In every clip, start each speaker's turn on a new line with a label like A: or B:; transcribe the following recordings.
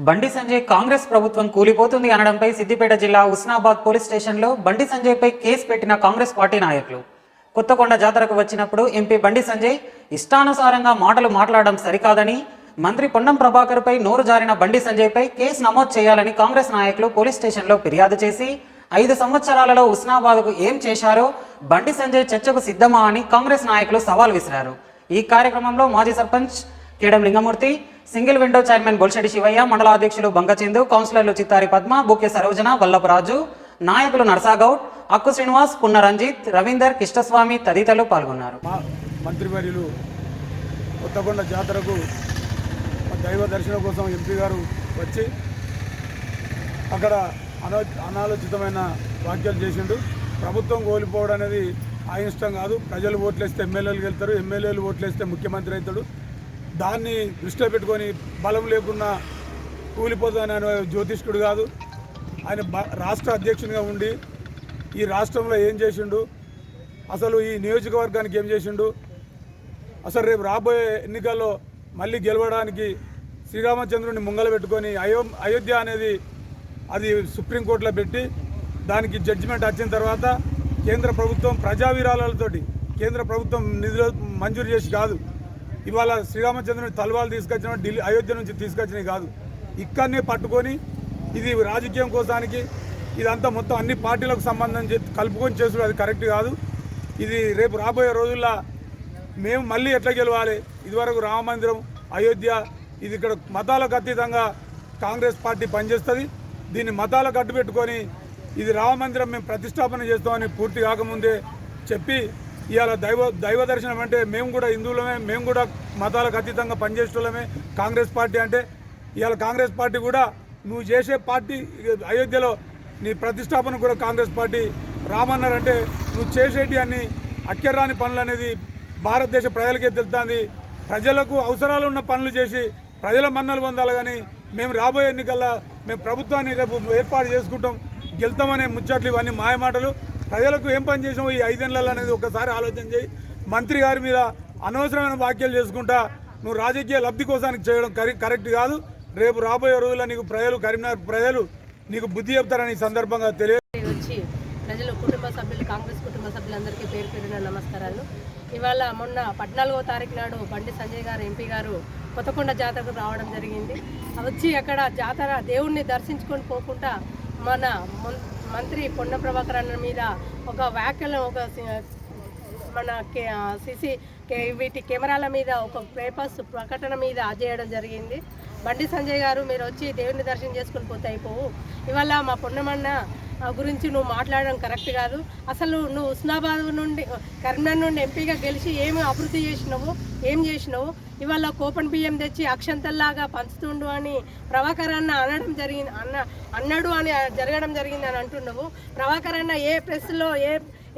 A: బండి సంజయ్ కాంగ్రెస్ ప్రభుత్వం కూలిపోతుంది అనడంపై సిద్దిపేట జిల్లా హుస్నాబాద్ పోలీస్ స్టేషన్లో బండి సంజయ్పై కేసు పెట్టిన కాంగ్రెస్ పార్టీ నాయకులు. కొత్తకొండ జాతరకు వచ్చినప్పుడు ఎంపీ బండి సంజయ్ ఇష్టానుసారంగా మాటలు మాట్లాడడం సరికాదని, మంత్రి పొన్నం ప్రభాకర్పై నోరు జారిన బండి సంజయ్పై కేసు నమోదు చేయాలని కాంగ్రెస్ నాయకులు పోలీస్ స్టేషన్లో ఫిర్యాదు చేసి 5 సంవత్సరాలలో హుస్నాబాద్కు ఏం చేశారో బండి సంజయ్ చర్చకు సిద్ధమా అని కాంగ్రెస్ నాయకులు సవాల్ విసిరారు. ఈ కార్యక్రమంలో మాజీ sarpanch Kedam Lingamurthy, single window chairman Bolshedi Shivayya, మండల అధ్యక్షులు బంగచందు, కౌన్సిలర్లు చిత్తారి పద్మ, బుక్య సరోజన, వల్లభరాజు, నాయకులు నర్సాగౌడ్, అక్కు శ్రీనివాస్, పున్న రంజిత్, రవీందర్, కిష్టస్వామి తదితరులు పాల్గొన్నారు.
B: మంత్రివర్యులు కొత్తకొండ జాతరకు దైవ దర్శనం కోసం ఎంపీ గారు వచ్చి అక్కడ అనాలోచితమైన వ్యాఖ్యలు చేసిండు. ప్రభుత్వం కోల్పోవడం అనేది ఆయన ఇష్టం కాదు. ప్రజలు ఓట్లేస్తే ఎమ్మెల్యేలు వెళ్తారు, ఎమ్మెల్యేలు ఓట్లేస్తే ముఖ్యమంత్రి అవుతాడు. దాన్ని దృష్టిలో పెట్టుకొని బలం లేకుండా కూలిపోతానని జ్యోతిష్కుడు కాదు. ఆయన రాష్ట్ర అధ్యక్షునిగా ఉండి ఈ రాష్ట్రంలో ఏం చేసిండు, అసలు ఈ నియోజకవర్గానికి ఏం చేసిండు, అసలు రేపు రాబోయే ఎన్నికల్లో మళ్ళీ గెలవడానికి శ్రీరామచంద్రుని ముంగల పెట్టుకొని అయోధ్య అనేది అది సుప్రీంకోర్టులో పెట్టి దానికి జడ్జిమెంట్ వచ్చిన తర్వాత కేంద్ర ప్రభుత్వం ప్రజా విరాళాలతోటి కేంద్ర ప్రభుత్వం నిధులు మంజూరు చేసి కాదు, ఇవాళ శ్రీరామచంద్రుని తలవాళ్ళు తీసుకొచ్చిన ఢిల్లీ అయోధ్య నుంచి తీసుకొచ్చినవి కాదు, ఇక్కడనే పట్టుకొని ఇది రాజకీయం కోసానికి ఇదంతా మొత్తం అన్ని పార్టీలకు సంబంధం కలుపుకొని చేసుడు అది కరెక్ట్ కాదు. ఇది రేపు రాబోయే రోజుల్లో మేము మళ్ళీ ఎట్లా గెలవాలి, ఇదివరకు రామ మందిరం అయోధ్య ఇది ఇక్కడ మతాలకు అతీతంగా కాంగ్రెస్ పార్టీ పనిచేస్తుంది. దీన్ని మతాలకు అడ్డు పెట్టుకొని ఇది రామ మందిరం మేము ప్రతిష్టాపన చేస్తామని పూర్తి కాకముందే చెప్పి ఇవాళ దైవ దర్శనం అంటే మేము కూడా హిందువులమే, మేము కూడా మతాలకు అతీతంగా పనిచేసేటోళ్ళమే. కాంగ్రెస్ పార్టీ అంటే ఇవాళ కాంగ్రెస్ పార్టీ కూడా నువ్వు చేసే పార్టీ అయోధ్యలో నీ ప్రతిష్టాపన కూడా కాంగ్రెస్ పార్టీ రామన్నారంటే నువ్వు చేసేటి అన్ని అక్కర్రాని పనులు అనేది భారతదేశ ప్రజలకే తెలుస్తుంది. ప్రజలకు అవసరాలు ఉన్న పనులు చేసి ప్రజల మన్నలు పొందాలి. కానీ మేము రాబోయే ఎన్నికల్లో మేము ప్రభుత్వాన్ని రేపు ఏర్పాటు చేసుకుంటాం, గెలుతామనే ముచ్చట్లు ఇవన్నీ మాయమాటలు. ప్రజలకు ఏం పని చేసాము ఈ 5 ఏళ్ళలో అనేది ఒకసారి ఆలోచన చేయి. మంత్రి గారి మీద అనవసరమైన వ్యాఖ్యలు చేసుకుంటా నువ్వు రాజకీయ లబ్ధి కోసానికి చేయడం కరెక్ట్ కాదు. రేపు రాబోయే రోజుల్లో నీకు కరీంనగర్ ప్రజలు నీకు బుద్ధి చెప్తారని ఈ సందర్భంగా
C: వచ్చి ప్రజలు కుటుంబ సభ్యులు కాంగ్రెస్ కుటుంబ సభ్యులందరికీ పేరు పేరున నమస్కారాలు. ఇవాళ మొన్న 14వ తారీఖు నాడు బండి సంజయ్ గారు ఎంపీ గారు కొత్తకొండ జాతరకు రావడం జరిగింది. వచ్చి అక్కడ జాతర దేవుణ్ణి దర్శించుకొని పోకుండా మన మంత్రి పొన్నం ప్రభాకర్ అన్న మీద ఒక వ్యాఖ్యలు ఒక మన వీటి కెమెరాల మీద ఒక పేపర్స్ ప్రకటన మీద చేయడం జరిగింది. బండి సంజయ్ గారు మీరు వచ్చి దేవుని దర్శనం చేసుకుని పోతే అయిపోవు, ఇవాళ మా పొన్నమన్న గురించి నువ్వు మాట్లాడడం కరెక్ట్ కాదు. అసలు నువ్వు హుస్నాబాద్ నుండి కరీంనగర్ నుండి ఎంపీగా గెలిచి ఏమి అభివృద్ధి చేసినావు, ఏం చేసినావు? ఇవాళ కోపన్ బియ్యం తెచ్చి అక్షంతల్లాగా పంచుతుండు అని ప్రభాకర్ అన్న అన్నాడు అని జరగడం జరిగిందని అంటున్నావు. ప్రభాకర్ అన్న ఏ ప్రెస్లో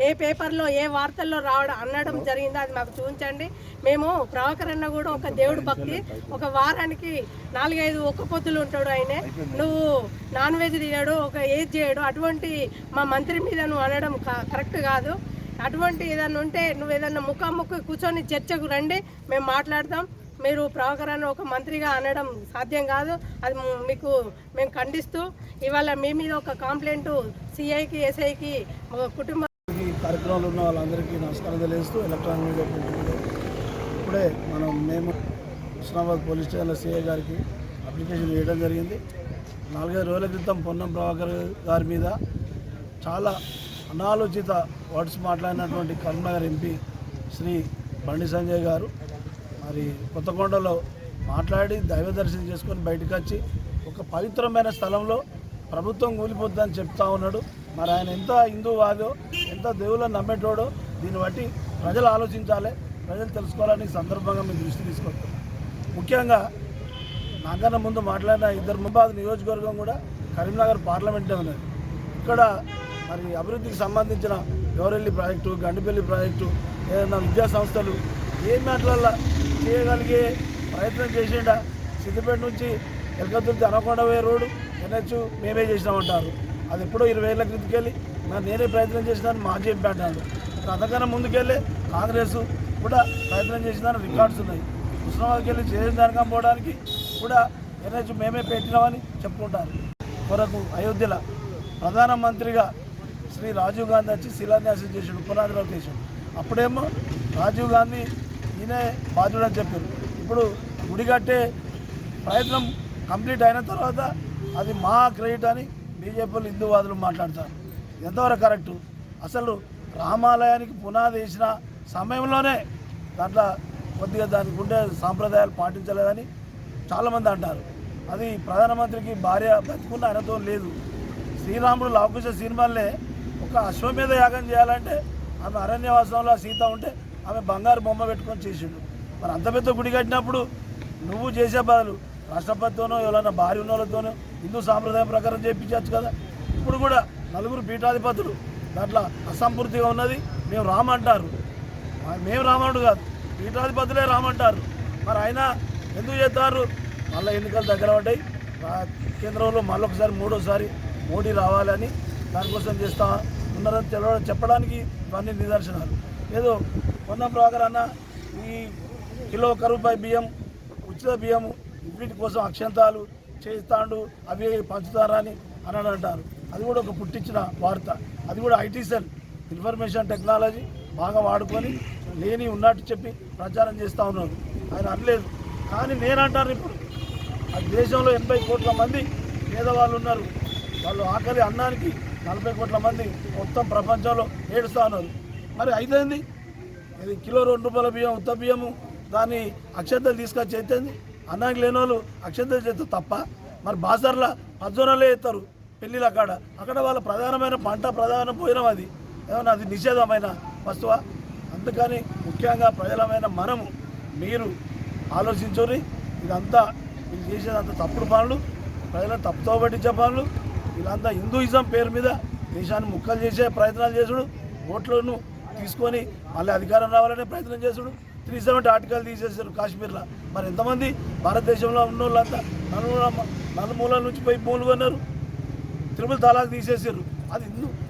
C: ఏ పేపర్లో ఏ వార్తల్లో అనడం జరిగిందో అది మాకు చూపించండి. మేము ప్రభాకర్ అన్న కూడా ఒక దేవుడు భక్తి, ఒక వారానికి 4-5 ఒక్క పొద్దులు ఉంటాడు ఆయనే. నువ్వు నాన్ వెజ్ తినడు, ఒక ఏజ్ చేయడు, అటువంటి మా మంత్రి మీద నువ్వు అనడం కరెక్ట్ కాదు. అటువంటి ఏదన్నా ఉంటే నువ్వు ఏదన్నా ముఖాముఖి కూర్చొని చర్చకు రండి, మేము మాట్లాడతాం. మీరు ప్రభాకర్ అన్న ఒక మంత్రిగా అనడం సాధ్యం కాదు. అది మీకు మేము ఖండిస్తూ ఇవాళ మీ మీద ఒక కంప్లైంట్ సిఐకి ఎస్ఐకి కుటుంబ
B: కార్యక్రమాలు ఉన్న వాళ్ళందరికీ నమస్కారం తెలియజేస్తూ ఎలక్ట్రానిక్ మీడియా ఇప్పుడే మేము హుస్నాబాద్ పోలీస్ స్టేషన్లో సిఐ గారికి అప్లికేషన్ వేయడం జరిగింది. 4-5 రోజుల క్రితం పొన్నం ప్రభాకర్ గారి మీద చాలా అనాలోచిత వర్డ్స్ మాట్లాడినటువంటి కరీంనగర్ ఎంపీ శ్రీ బండి సంజయ్ గారు మరి కొత్తకొండలో మాట్లాడి దైవ దర్శనం చేసుకొని బయటకు వచ్చి ఒక పవిత్రమైన స్థలంలో ప్రభుత్వం కూలిపోద్దని చెప్తా ఉన్నాడు. మరి ఆయన ఎంత హిందూవాదో, ఎంత దేవుళ్ళని నమ్మేటోడో దీన్ని బట్టి ప్రజలు ఆలోచించాలి, ప్రజలు తెలుసుకోవాలని ఈ సందర్భంగా మేము దృష్టి తీసుకొస్తాం. ముఖ్యంగా నాకన్నా ముందు మాట్లాడిన హుస్నాబాద్ నియోజకవర్గం కూడా కరీంనగర్ పార్లమెంటే ఉన్నది. ఇక్కడ మరి అభివృద్ధికి సంబంధించిన గౌరెల్లి ప్రాజెక్టు, గండిపల్లి ప్రాజెక్టు, ఏదైనా విద్యా సంస్థలు ఏ మాటలల్లో చేయగలిగే ప్రయత్నం చేసిండా. సిద్దిపేట నుంచి ఎల్కతుర్తి అనకొండ పోయే రోడ్డు NH మేమే చేసినామంటారు. అది ఎప్పుడో 20 ఏళ్ళ క్రితంకెళ్ళి నేనే ప్రయత్నం చేసినాను మాజీ ఎంపీ అంటాడు. అంతకన్నా ముందుకెళ్ళి కాంగ్రెస్ కూడా ప్రయత్నం చేసినాను రికార్డ్స్ ఉన్నాయి. హుస్నాబాద్కి వెళ్ళి చేసిన దానికం పోవడానికి కూడా ఎన్హెచ్ మేమే పెట్టినామని చెప్పుకుంటారు. కొరకు అయోధ్యలో ప్రధానమంత్రిగా శ్రీ రాజీవ్ గాంధీ వచ్చి శిలాన్యాసం చేసాడు, పునాదిలో చేసాడు. అప్పుడేమో రాజీవ్ గాంధీ ఈయనే బాధ్యుడని చెప్పారు. ఇప్పుడు గుడి కట్టే ప్రయత్నం కంప్లీట్ అయిన తర్వాత అది మా క్రెడిట్ అని బీజేపీలు హిందూవాదులు మాట్లాడతారు. ఎంతవరకు కరెక్టు? అసలు రామాలయానికి పునాది వేసిన సమయంలోనే దాంట్లో కొద్దిగా దానికి ఉండే సాంప్రదాయాలు పాటించలేదని చాలామంది అంటారు. అది ప్రధానమంత్రికి భార్య బతుకున్న ఆయనతో లేదు. శ్రీరాముడు లవకుశ సినిమాలే ఒక అశ్వమేధ యాగం చేయాలంటే ఆమె అరణ్యవాసంలో సీత ఉంటే ఆమె బంగారు బొమ్మ పెట్టుకొని చేసిండు. మరి అంత పెద్ద గుడి కట్టినప్పుడు నువ్వు చేసే బదులు రాష్ట్రపతితోనో ఎవరైనా భార్య ఉన్న వాళ్ళతోనో హిందూ సాంప్రదాయం ప్రకారం చేయించవచ్చు కదా. ఇప్పుడు కూడా నలుగురు పీఠాధిపతులు దాంట్లో అసంపూర్తిగా ఉన్నది. మేము రామంటారు, మేము రామనుడు కాదు, పీఠాధిపతులే రామంటారు. మరి అయినా ఎందుకు చేస్తారు? మళ్ళీ ఎన్నికలు దగ్గర పడ్డాయి, కేంద్రంలో మళ్ళొకసారి మూడోసారి మోడీ రావాలని దానికోసం చేస్తా ఉన్నారని చెప్పడానికి ఇవన్నీ నిదర్శనాలు. ఏదో కొన్న ప్రకారం అన్న ఈ కిలో రూపాయి బియ్యం, ఉచిత బియ్యము వీటి కోసం అక్షంతాలు చేస్తాడు, అవి పంచుతారని అని అంటారు. అది కూడా ఒక పుట్టించిన వార్త. అది కూడా ఐటీ సెల్ ఇన్ఫర్మేషన్ టెక్నాలజీ బాగా వాడుకొని లేని ఉన్నట్టు చెప్పి ప్రచారం చేస్తూ ఉన్నారు. ఆయన అనలేదు. కానీ నేనంటాను, ఇప్పుడు ఆ దేశంలో 80 కోట్ల మంది పేదవాళ్ళు ఉన్నారు. వాళ్ళు ఆకలి అన్నానికి 40 కోట్ల మంది మొత్తం ప్రపంచంలో ఏడుస్తూ ఉన్నారు. మరి అయితేంది ఇది కిలో 2 రూపాయల బియ్యం, ఉత్త బియ్యము దాన్ని అక్షంతలు తీసుకొచ్చి అయితేంది. అన్నానికి లేని వాళ్ళు అక్షంతలు చేస్తే తప్ప. మరి బాజార్లో పజ్జోనలే ఎత్తారు పెళ్ళిళ్ళు అక్కడ వాళ్ళ ప్రధానమైన పంట ప్రధాన పోయినాం. అది ఏమన్నా అది నిషేధమైన వస్తువా? అందుకని ముఖ్యంగా ప్రజలమైన మనము మీరు ఆలోచించుని. ఇదంతా వీళ్ళు చేసేదంతా తప్పుడు పనులు, ప్రజలను తప్పుతో పట్టించే పనులు. వీళ్ళంతా హిందూయిజం పేరు మీద దేశాన్ని ముక్కలు చేసే ప్రయత్నాలు చేసుడు, ఓట్లను తీసుకొని మళ్ళీ అధికారం రావాలనే ప్రయత్నం చేసుడు. 370 ఆర్టికల్ తీసేసారు కాశ్మీర్లో. మరి ఎంతమంది భారతదేశంలో ఉన్న వాళ్ళంతా నలుమూలల నుంచి పోయి భూములు కొన్నారు. త్రిపుల్ తలాక్ తీసేసారు. అది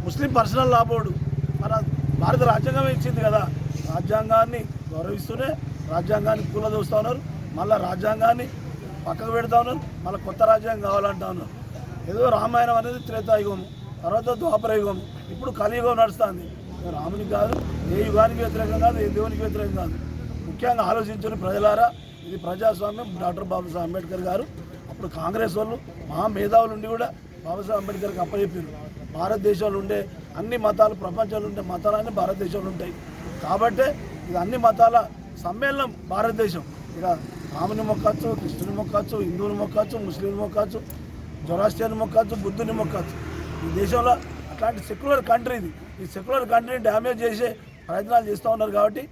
B: ముస్లిం పర్సనల్ లా బోర్డు. మన భారత రాజ్యాంగం ఇచ్చింది కదా. రాజ్యాంగాన్ని గౌరవిస్తూనే రాజ్యాంగాన్ని కూలదోస్తూ ఉన్నారు. మళ్ళీ రాజ్యాంగాన్ని పక్కకు పెడతా ఉన్నారు. మళ్ళీ కొత్త రాజ్యాంగం కావాలంటా ఉన్నారు. ఏదో రామాయణం అనేది త్రేతాయుగం, తర్వాత ద్వాపరయుగం, ఇప్పుడు కలియుగం నడుస్తుంది. రామునికి కాదు, ఏ యుగానికి వ్యతిరేకం కాదు, ఏ దేవునికి వ్యతిరేకం కాదు. ముఖ్యంగా ఆలోచించుని ప్రజలారా, ఇది ప్రజాస్వామ్యం. డాక్టర్ బాబాసాహెబ్ అంబేద్కర్ గారు అప్పుడు కాంగ్రెస్ వాళ్ళు మహా మేధావులు ఉండి కూడా బాబాసాహెబ్ అంబేద్కర్కి అప్పచెప్పారు. భారతదేశంలో ఉండే అన్ని మతాలు, ప్రపంచంలో ఉండే మతాలన్నీ భారతదేశంలో ఉంటాయి. కాబట్టే ఇది అన్ని మతాల సమ్మేళనం భారతదేశం. ఇక రాముని మొక్కచ్చు, కృష్ణుని మొక్కచ్చు, హిందువుని మొక్కచ్చు, ముస్లింని మొక్కచ్చు, జొరాస్ట్రియన్ మొక్కచ్చు, బుద్ధుని మొక్కచ్చు. ఈ దేశంలో అట్లాంటి సెక్యులర్ కంట్రీ ఇది. ఈ సెక్యులర్ కంట్రీని డ్యామేజ్ చేసే ప్రయత్నాలు చేస్తూ ఉన్నారు. కాబట్టి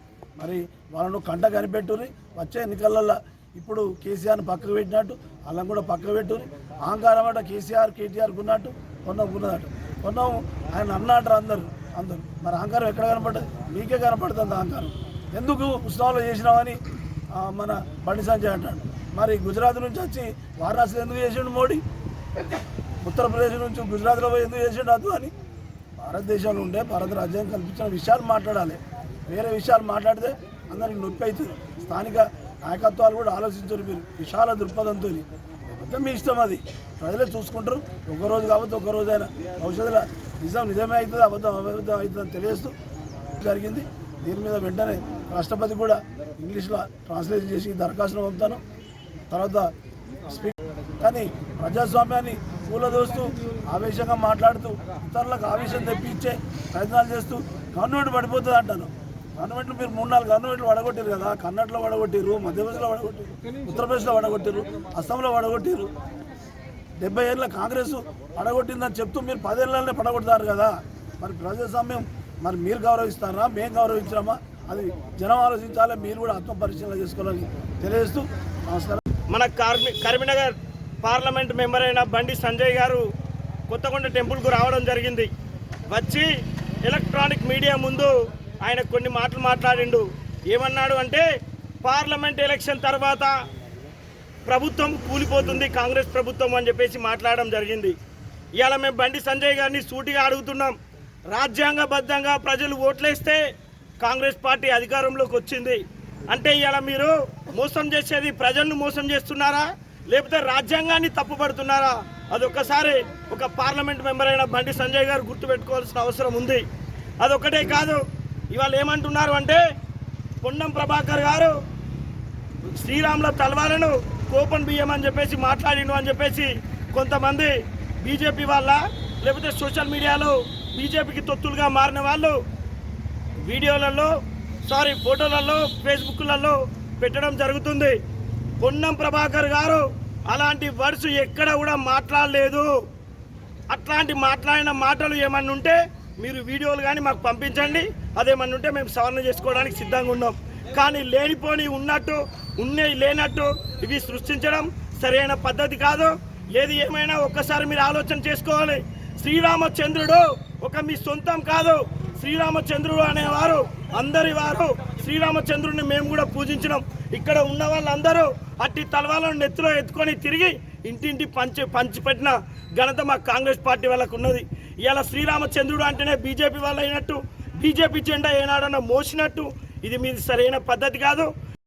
B: మరి వాళ్ళను కంట కనిపెట్టుని. వచ్చే ఎన్నికలలో ఇప్పుడు కేసీఆర్ని పక్కకు పెట్టినట్టు వాళ్ళని కూడా పక్కకు పెట్టుని. అహంకారం అట కేసీఆర్ కేటీఆర్కి ఉన్నట్టు ఉన్నదట. ఆయన అన్నట్టు అందరు. మరి అహంకారం ఎక్కడ కనపడుతుంది? మీకే కనపడుతుంది అహంకారం. ఎందుకు ఉత్సవాలు చేసినామని మన బండి సంజయ్ అంటాడు. మరి గుజరాత్ నుంచి వచ్చి వారణాసిలో ఎందుకు చేసిండు మోడీ? ఉత్తరప్రదేశ్ నుంచి గుజరాత్లో పోయి ఎందుకు చేసిండు అద్దు అని? భారతదేశంలో ఉండే భారత రాజ్యాంగం కల్పించిన విషయాలు మాట్లాడాలి. వేరే విషయాలు మాట్లాడితే అందరికి నొప్పి అవుతుంది. స్థానిక నాయకత్వాలు కూడా ఆలోచించారు. మీరు విశాల దృక్పథంతో మొత్తం మీ ఇష్టం. అది ప్రజలే చూసుకుంటారు. ఒకరోజు కాబట్టి ఒకరోజైనా భవిష్యత్తులో నిజమే అవుతుంది, అబద్ధం అవుతుందని తెలియజేస్తూ జరిగింది. దీని మీద వెంటనే రాష్ట్రపతి కూడా ఇంగ్లీష్లో ట్రాన్స్లేషన్ చేసి దరఖాస్తును పంపుతాను. తర్వాత కానీ ప్రజాస్వామ్యాన్ని కూలదోస్తూ ఆవేశంగా మాట్లాడుతూ ఇతరులకు ఆవేశం తెప్పించే ప్రయత్నాలు చేస్తూ గవర్నమెంట్ పడిపోతుంది అంటాను. గవర్నమెంట్లు మీరు 3-4 గవర్నమెంట్లు వడగొట్టారు కదా. కర్ణాటకలో వడగొట్టారు, మధ్యప్రదేశ్లో వడగొట్టారు, ఉత్తరప్రదేశ్లో వడగొట్టారు, అస్సాంలో వడగొట్టారు. 70 ఏళ్ళ కాంగ్రెస్ పడగొట్టిందని చెప్తూ మీరు 10 ఏళ్ళనే పడగొడతారు కదా. మరి ప్రజాస్వామ్యం మరి మీరు గౌరవిస్తారా, మేము గౌరవించామా? అది జనం ఆలోచించాలి. మీరు కూడా ఆత్మపరిశీలన చేసుకోవాలని తెలియజేస్తూ నమస్కారం.
D: మన కరీంనగర్ పార్లమెంట్ మెంబర్ అయిన బండి సంజయ్ గారు కొత్తకొండ టెంపుల్కు రావడం జరిగింది. వచ్చి ఎలక్ట్రానిక్ మీడియా ముందు ఆయన కొన్ని మాటలు మాట్లాడిండు. ఏమన్నాడు అంటే, పార్లమెంట్ ఎలక్షన్ తర్వాత ప్రభుత్వం కూలిపోతుంది, కాంగ్రెస్ ప్రభుత్వం అని చెప్పేసి మాట్లాడడం జరిగింది. ఇవాళ మేము బండి సంజయ్ గారిని సూటిగా అడుగుతున్నాం. రాజ్యాంగబద్ధంగా ప్రజలు ఓట్లేస్తే కాంగ్రెస్ పార్టీ అధికారంలోకి వచ్చింది అంటే ఇవాళ మీరు మోసం చేసేది ప్రజలను మోసం చేస్తున్నారా, లేకపోతే రాజ్యాంగాన్ని తప్పుపడుతున్నారా? అదొక్కసారి ఒక పార్లమెంట్ మెంబర్ అయిన బండి సంజయ్ గారు గుర్తుపెట్టుకోవాల్సిన అవసరం ఉంది. అదొక్కటే కాదు, ఇవాళ ఏమంటున్నారు అంటే పొన్నం ప్రభాకర్ గారు శ్రీరాముల తలవాలను కోపన్ బియ్యం అని చెప్పేసి మాట్లాడిండు అని చెప్పేసి కొంతమంది బీజేపీ వాళ్ళ లేకపోతే సోషల్ మీడియాలో బీజేపీకి తొత్తులుగా మారిన వాళ్ళు వీడియోలలో ఫోటోలలో ఫేస్బుక్లలో పెట్టడం జరుగుతుంది. పొన్నం ప్రభాకర్ గారు అలాంటి వర్డ్స్ ఎక్కడ కూడా మాట్లాడలేదు. అట్లాంటి మాట్లాడిన మాటలు ఏమన్నా ఉంటే మీరు వీడియోలు కానీ మాకు పంపించండి, అదేమన్నా ఉంటే మేము సవరణ చేసుకోవడానికి సిద్ధంగా ఉన్నాం. కానీ లేనిపోని ఉన్నట్టు ఉన్నవి లేనట్టు ఇవి సృష్టించడం సరైన పద్ధతి కాదు. ఏది ఏమైనా ఒక్కసారి మీరు ఆలోచన చేసుకోవాలి. శ్రీరామచంద్రుడు ఒక మీ సొంతం కాదు. శ్రీరామచంద్రుడు అనేవారు అందరి వారు. శ్రీరామచంద్రుడిని మేము కూడా పూజించినాం. ఇక్కడ ఉన్న వాళ్ళందరూ అట్టి తలవాలను నెత్తిలో ఎత్తుకొని తిరిగి ఇంటింటి పంచిపెట్టిన ఘనత మా కాంగ్రెస్ పార్టీ వాళ్ళకు ఉన్నది. ఇలా శ్రీరామచంద్రుడు అంటేనే బీజేపీ వాళ్ళు అయినట్టు, బీజేపీ జెండా ఏనాడన్నా మోసినట్టు ఇది మీది సరైన పద్ధతి కాదు.